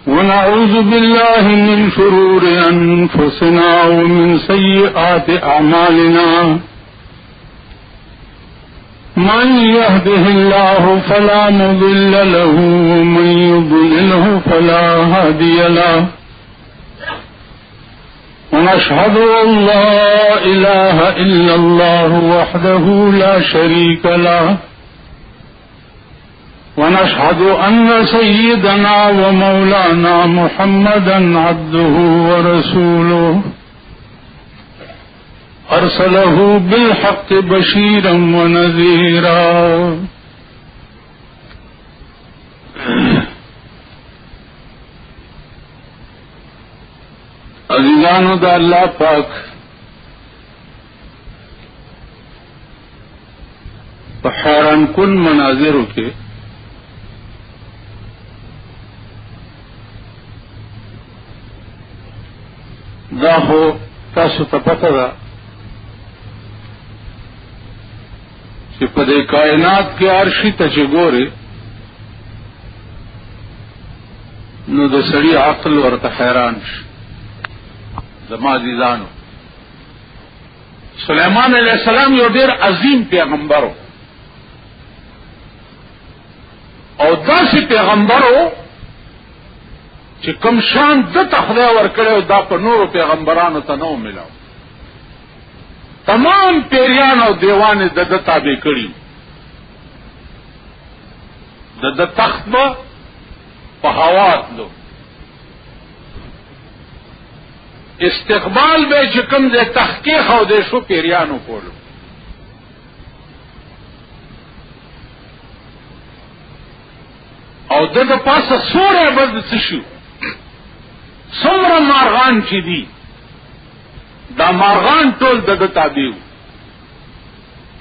ونعوذ بالله من شرور أنفسنا ومن سيئات أعمالنا من يهده الله فلا مضل له ومن يضلله فلا هادي له ونشهد أن لا إله إلا الله وحده لا شريك له ونشهد أن سيدنا ومولانا محمدا عبده ورسوله أرسله بالحق بشيرا ونذيرا عزیزانو دا اللہ پاک په حیران کن مناظرو کې دا هو تاسو ته پته ده چې په دې کائنات کې هر شي ته چې ګوري نو د سړي عقل ورته حیران شي. زما عزیزانو سلیمان علیہ السلام یو ډیر عظیم پیغمبرو او داسې پیغمبرو چې کوم شان د خدای ورکړو دا په نورو پیغمبرانو ته نو ملاو. تمام پیریان او دیوان د تابع کړي د تخت په هوا تلو استقبال به چې کوم د تحقیق او د شو پیریانو کولو او د پاسه سوره بد څه شو څومره مارغان چې دي دا مارغان ټول د تابع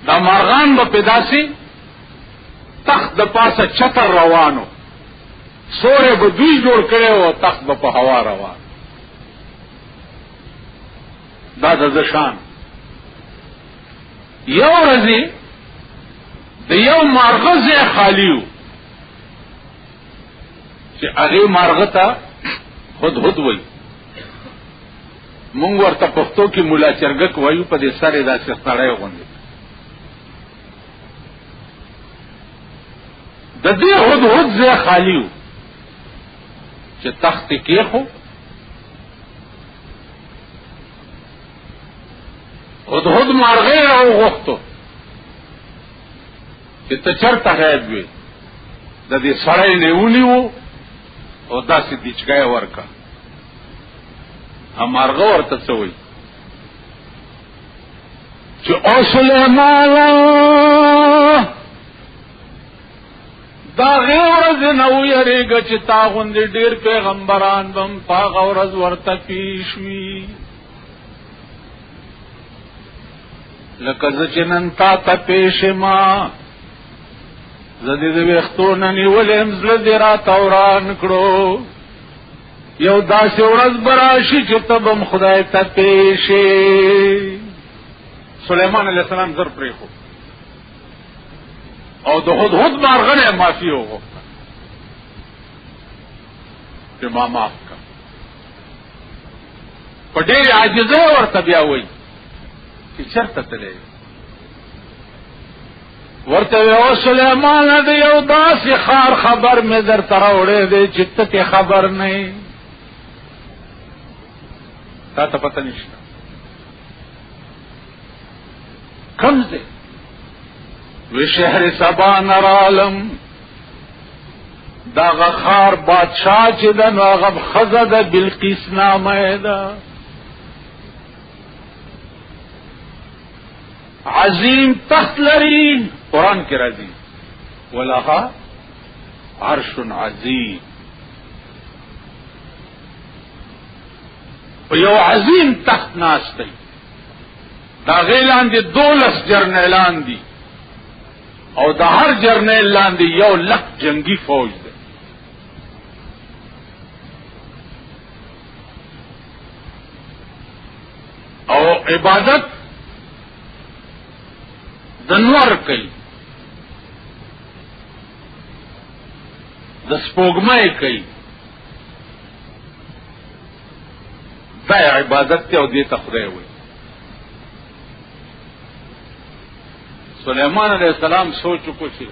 دا مارغان به پیداسي تخت د پاسه چتر روانو سوره به دوی جوړ کړي او تخت به په هوا روان. دا د شان یو ورځي د یو مارغه ځای خالیو چې هغه مارغه ته هدهد وای مونږ ورته پښتو کې مولا چرګک وایو په دې سره داسې ستړی غوندي د دې هدهد ځای خالیو چې تخت کې خو هدهد مارغه راو غوښتو چې ته چرته غایب وي د دې سړی نه ونیو او داسې دیچګای ورکا امارغه ورته څه وایي چې او سلیمان دا غورز نو یریږي چې تا غوندې ډیر پیغمبران بم پاغ ورځ ورته پیښ وي لکه زچنن تا ته پیش ما زدی د وختو نه نیولم زړه دې را توران کړو یو داسې ورځ براشي چې تبم خدای ته پیشي. سلیمان علیہ السلام زر پرې خو او د هدهد مارغه معافي وغوښته چې ما معاف کړه په ډېر عاجزۍ ورته بیا وایي چې چرته تللی ورته او سلیمان د یو داسې خار خبر مې درته راوړی دی چې ته خبر نه یې تا ته پته نشته کوم ځای وی شهر سبا نرالم داغه خار بادشاہ چې د نو هغه ښځه د بلقیس نامه ده عظیم تخت لري قرآن کې راځي ولها عرش عظیم په یو عظیم تخت ناشته دا غیلان دي 12 جرنیلان دي او د هر جرنیل لاندې یو لک جنگي فوج ده او عبادت د نور کوي د سپوږمۍ کوي دا عبادت ته او دې ته خدای وایي. سلیمان علیہ السلام سوچ کو چې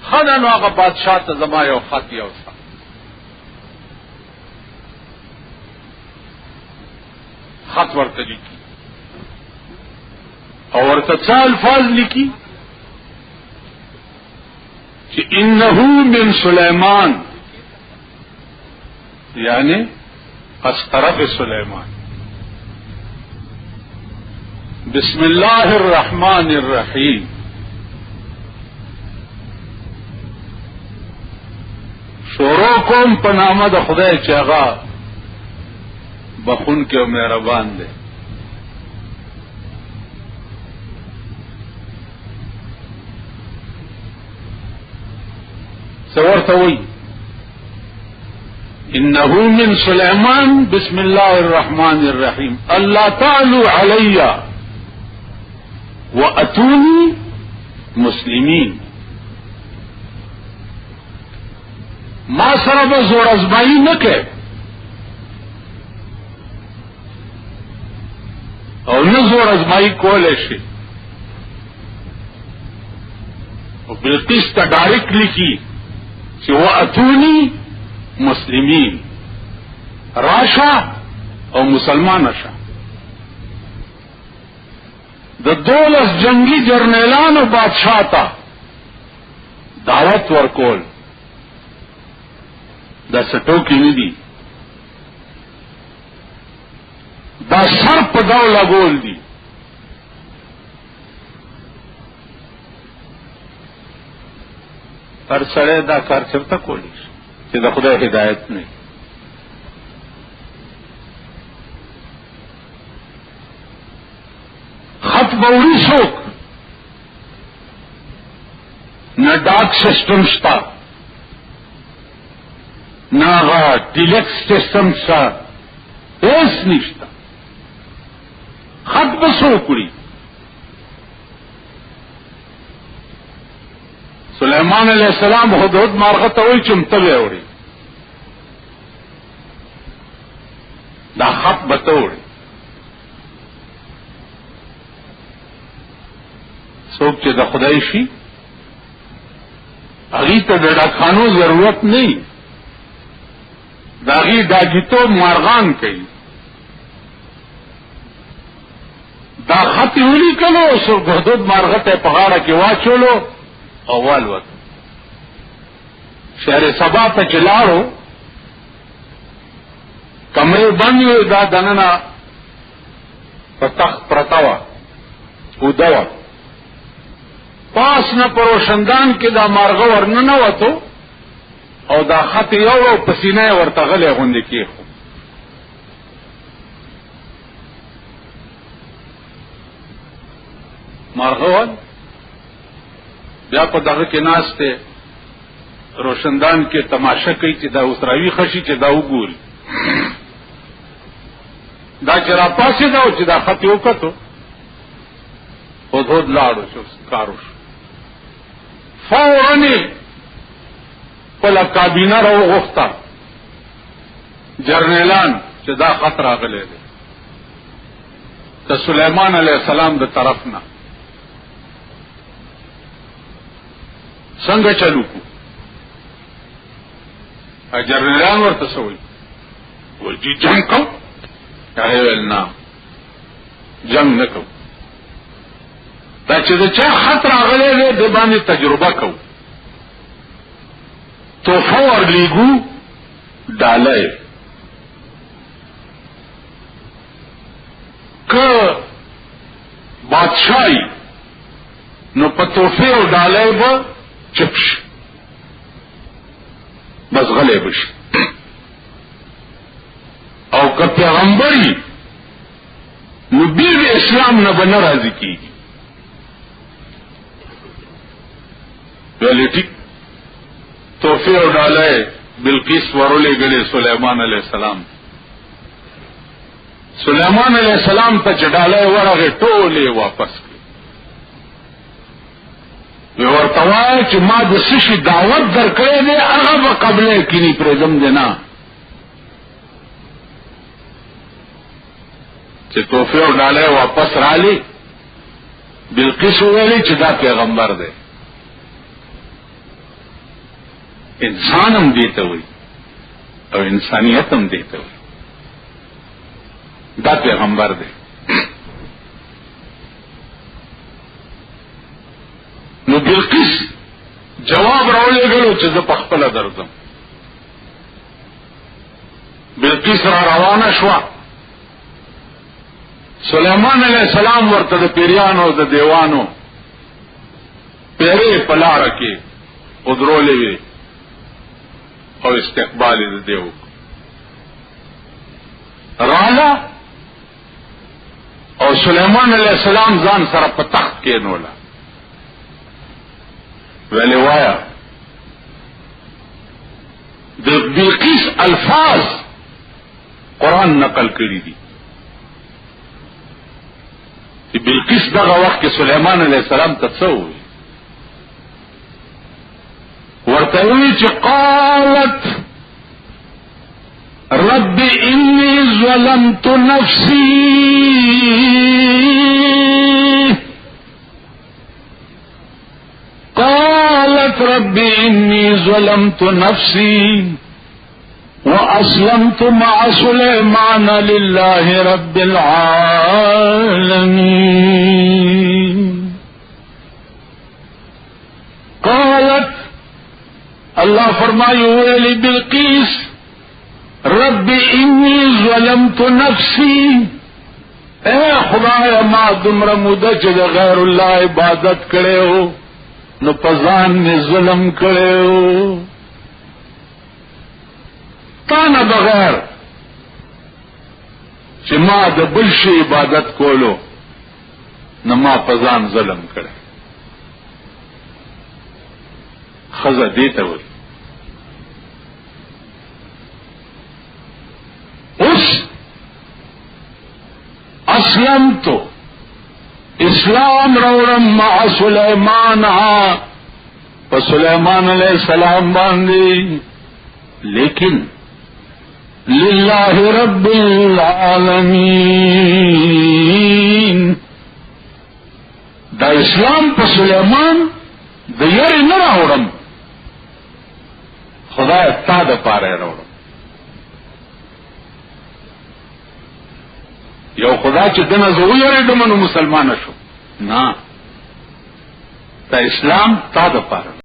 خدا نو هغه بادشاہ ته زما یو خط یو خط ورته لیکي او ورته څه الفاظ لیکي چې انه من سلیمان یعنی از طرف سلیمان. بسم الله الرحمن الرحیم. شروع کوم په نامه د خدای چې هغه بخون کې او مهربان دی. ورته وایي انه من سلیمان بسم الله الرحمن الرحیم الله تعالی علی واتونی مسلمین. ما سره به زور ازمایي نه کوي او نه زور ازمایي کولای شي او بلقیس ته ډایرکټ لیکي چې واتونی مسلمین راشه او مسلمان شه. د 12 جنگي جرنیلانو بادشاہ ته دعوت ورکول دا سټو کې نه دي، دا سر په داو لګول دي. هر سره دا کار چرته کولی چې د خدای هدایت نه. خط بوری څوک نه ډاک سیسټم شته نه هغه ډیلکس سیسټم شته، هیڅ نشته. خط به څوک وړي؟ سلیمان علیہ السلام هدهد مارغه ته وایي چې متوی وړي دا خط به ته وړي. څوک چې د خدای شي هغې ته د ډاکخانو ضرورت نه وي، د هغې ډاګیتوب مارغان کوي. دا خط یې ولیکلو هدهد مارغه ته په غاړه کې واچولو او والوت. شهر سبا ته چې لاړو کمرې بند وې، دا دننه په تخت پرته وه اوده وه، پاس نه په روشندان کې دا مارغه ورننوتو او دا خط یو په سینه یې ورته غلی غوندې کېښو. مارغه ول بیا په دغه کې ناست دی روشندان کې تماشه کوي چې دا اوس راوي خشي چې دا وګوري. دا چې را پاسې دا چې دا خط یې وکتو هدهد لاړو شو کارو شو. فورا خپله کابینه را وغوښته جرنیلان چې دا خط راغلی دی د سلیمان علیہ السلام د طرف نه څنګه چلو کو. جرنیلان ورته څه وایي؟ وایي چې جنګ کوو؟ هغې ویل نه جنګ نه کوو، دا چې د چا خط راغلی دی د باندې تجربه کوو. تحفه ورلیږو ډالۍ، که بادشاہی نو په تحفه او ډالۍ به چپ شي، بس غلی بشي. او که پیغمبري نو بیر اسلام نه به نه راضي کېږي. ویلې ټیک تحفه او ډالۍ بلقیس ورولېږلې سلیمان علیہ السلام. سلیمان علیہ السلام ته چې ډالۍ ورغې ټولې واپس کړې. ورتوای چې ما د سشي دعوت درکړې دی هغه به قبله کینی پرېدم دینا چې توفه او ډاله واپس رالی بلقیس ویلي چې دا پیغمبر دی انسان هم دیته وي او انسانیت هم دیته وي دا پیغمبر دی نو بلقیس جواب راولېږلو چې زه په خپله درځم بلقیس را روانه شوه سلیمان علیہ السلام ورته د پیریانو د دیوانو پیری په لاره کې ودرولې وي او استقبال یې دیو رااله او سلیمان علیہ السلام ځان سره په تخت کې نوله ویلې وایا د بلقیس الفاظ قرآن نقل کړي دي چې بلقیس دغه وخت کې سلیمان علیہ السلام ته څه وویل ورته وی چې قالت رب انی ظلمت نفسی قالت رب انی ظلمت نفسی وأسلمت مع سليمان لله رب العالمين قالت الله فرمایو ویلی بلقیس رب انی ظلمت نفسی اے خدای ما دمر موده چې د غیر الله عبادت کړو نو پزان می ظلم کړو تانا بغیر چې ما د بل شي عبادت کولو نه ما پزان ظلم کړي خزه دیته وي اوس اسلمت اسلام روڑم مع سلیمان په سلیمان علیہ السلام باندې لیکن للہ رب العالمین دا اسلام په سلیمان د یری نه راوړم خدای تا د پاره راوړم یو خدای چې دنه زه ویریږم نو مسلمان شو نه دا اسلام تا د پاره